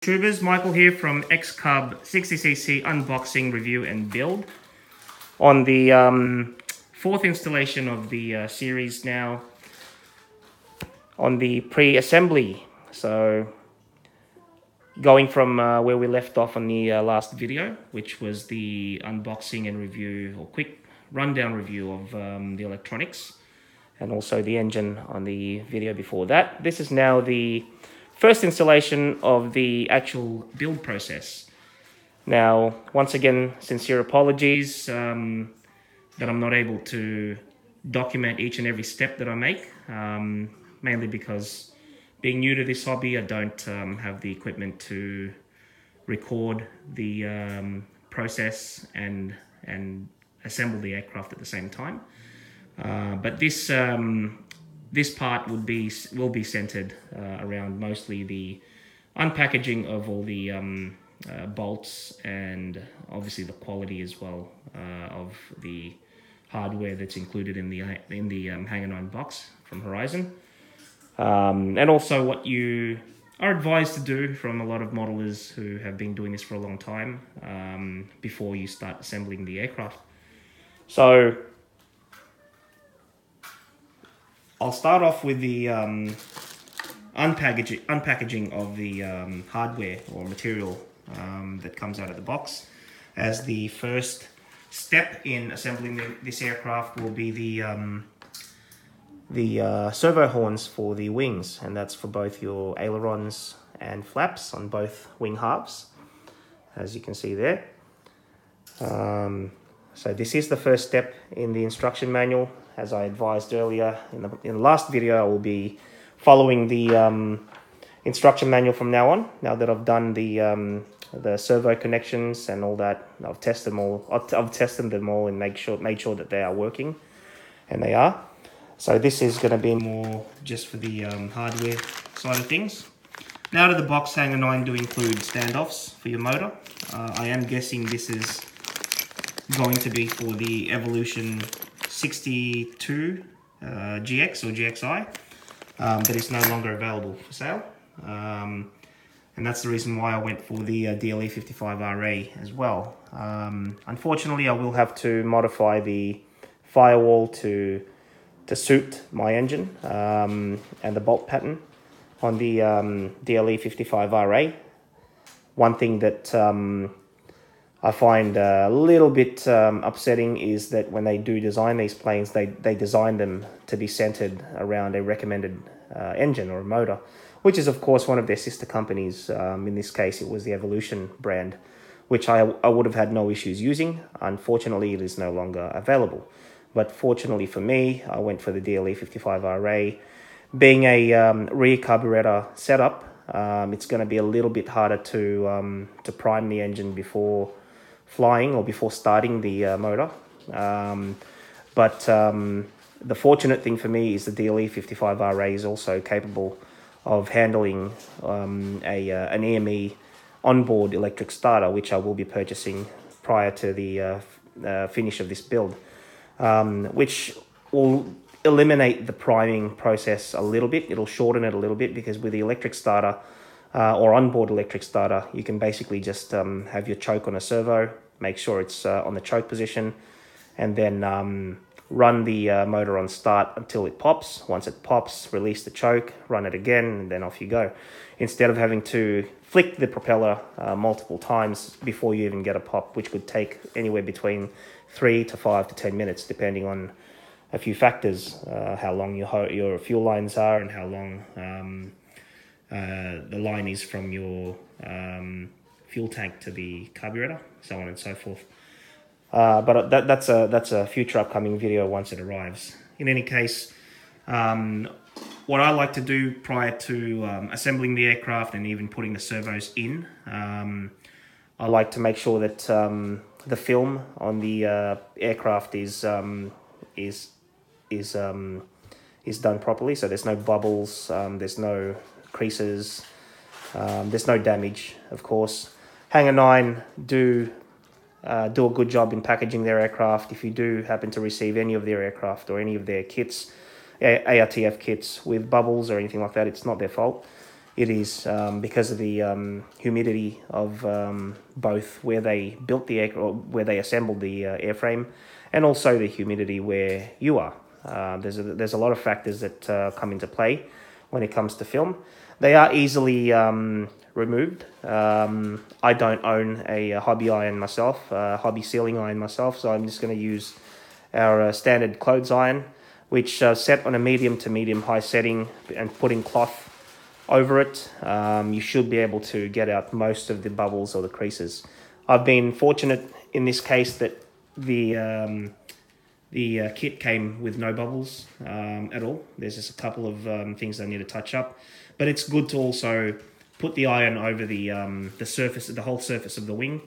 YouTubers, Michael here from Xcub 60cc unboxing, review and build on the fourth installation of the series now on the pre-assembly. So going from where we left off on the last video, which was the unboxing and review or quick rundown review of the electronics and also the engine on the video before that. This is now the first installation of the actual build process. Now, once again, sincere apologies that I'm not able to document each and every step that I make, mainly because being new to this hobby, I don't have the equipment to record the process and assemble the aircraft at the same time. But this part will be centered around mostly the unpackaging of all the bolts and obviously the quality as well of the hardware that's included in the Hangar 9 box from Horizon, and also what you are advised to do from a lot of modelers who have been doing this for a long time before you start assembling the aircraft. So I'll start off with the unpackaging of the hardware or material that comes out of the box. As the first step in assembling this aircraft will be the servo horns for the wings, and that's for both your ailerons and flaps on both wing halves, as you can see there. So this is the first step in the instruction manual. As I advised earlier in the last video, I will be following the instruction manual from now on. Now that I've done the servo connections and all that, I've tested them all. I've tested them all and made sure that they are working, and they are. So this is going to be more just for the hardware side of things. Now to the box, Hangar 9 do include standoffs for your motor. I am guessing this is going to be for the Evolution 62 GX or GXI, that is no longer available for sale, and that's the reason why I went for the DLE 55RA as well. Unfortunately, I will have to modify the firewall to suit my engine and the bolt pattern on the DLE 55RA. One thing that I find a little bit upsetting is that when they do design these planes, they design them to be centered around a recommended engine or a motor, which is of course one of their sister companies. In this case, it was the Evolution brand, which I would have had no issues using. Unfortunately, it is no longer available. But fortunately for me, I went for the DLE 55RA. Being a rear carburetor setup, it's going to be a little bit harder to prime the engine before flying or before starting the motor. But the fortunate thing for me is the DLE 55RA is also capable of handling an EME onboard electric starter, which I will be purchasing prior to the finish of this build, which will eliminate the priming process a little bit. It'll shorten it a little bit, because with the electric starter or onboard electric starter, you can basically just have your choke on a servo, make sure it's on the choke position, and then run the motor on start until it pops. Once it pops, release the choke, run it again, and then off you go. Instead of having to flick the propeller multiple times before you even get a pop, which could take anywhere between 3 to 5 to 10 minutes, depending on a few factors, how long your fuel lines are and how long the line is from your fuel tank to the carburetor, so on and so forth. But that's a future upcoming video once it arrives. In any case, what I like to do prior to assembling the aircraft and even putting the servos in, I like to make sure that the film on the aircraft is done properly. So there's no bubbles, there's no creases, there's no damage, of course. Hangar 9 do a good job in packaging their aircraft. If you do happen to receive any of their aircraft or any of their kits, ARTF kits with bubbles or anything like that, it's not their fault. it is because of the humidity of both where they built the air, or where they assembled the airframe, and also the humidity where you are. There's a lot of factors that come into play when it comes to film. They are easily removed. I don't own a hobby iron myself, hobby sealing iron myself, so I'm just going to use our standard clothes iron, which set on a medium to medium high setting, and putting cloth over it. You should be able to get out most of the bubbles or the creases. I've been fortunate in this case that the kit came with no bubbles at all. There's just a couple of things I need to touch up, but it's good to also put the iron over the surface, the whole surface of the wing,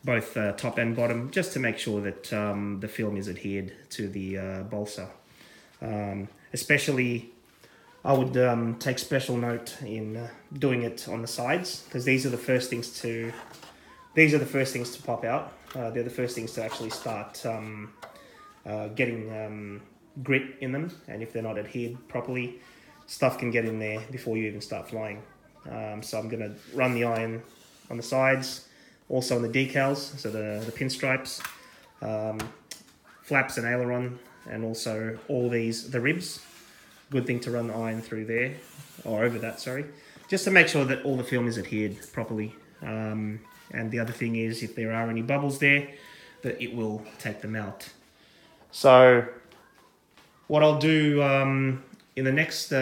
both top and bottom, just to make sure that the film is adhered to the balsa. Especially, I would take special note in doing it on the sides, because these are the first things to pop out. They're the first things to actually start getting grit in them, and if they're not adhered properly, stuff can get in there before you even start flying. So I'm going to run the iron on the sides, also on the decals, so the pinstripes, flaps and aileron, and also all the ribs. Good thing to run the iron through there, or over that, sorry, just to make sure that all the film is adhered properly. And the other thing is, if there are any bubbles there, that it will take them out. So what I'll do in the next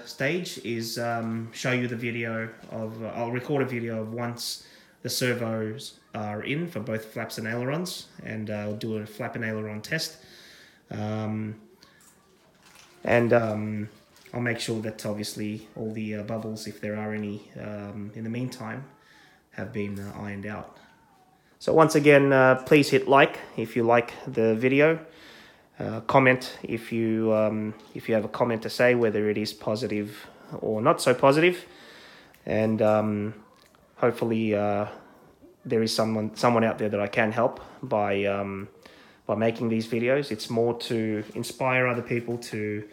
stage is show you the video of, I'll record a video of once the servos are in for both flaps and ailerons, and I'll do a flap and aileron test. I'll make sure that obviously all the bubbles, if there are any in the meantime, have been ironed out. So once again, please hit like if you like the video. Comment if you have a comment to say, whether it is positive or not so positive, and hopefully there is someone out there that I can help by making these videos. It's more to inspire other people to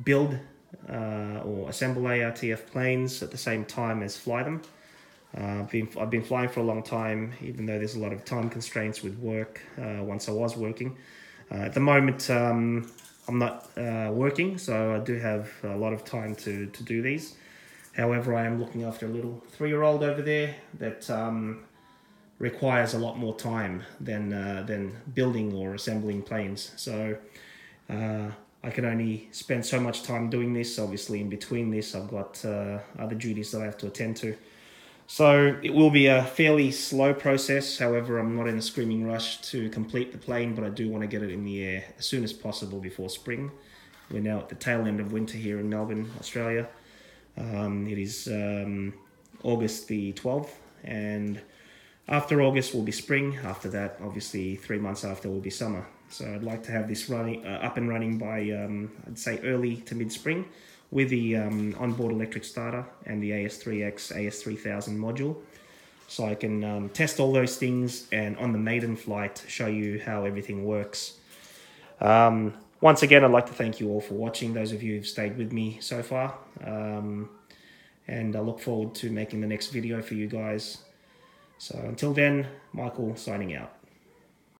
build or assemble ARTF planes at the same time as fly them. I've been flying for a long time, even though there's a lot of time constraints with work. Once I was working, at the moment I'm not working, so I do have a lot of time to do these. However, I am looking after a little 3-year-old over there that requires a lot more time than building or assembling planes. So I can only spend so much time doing this. Obviously, in between this, I've got other duties that I have to attend to. So it will be a fairly slow process. However, I'm not in a screaming rush to complete the plane, but I do want to get it in the air as soon as possible before spring. We're now at the tail end of winter here in Melbourne, Australia. It is August the 12th, and after August will be spring. After that, obviously 3 months after will be summer. So I'd like to have this running up and running by I'd say early to mid-spring, with the onboard electric starter and the AS3X, AS3000 module. So I can test all those things, and on the maiden flight show you how everything works. Once again, I'd like to thank you all for watching, those of you who've stayed with me so far. And I look forward to making the next video for you guys. So until then, Michael signing out.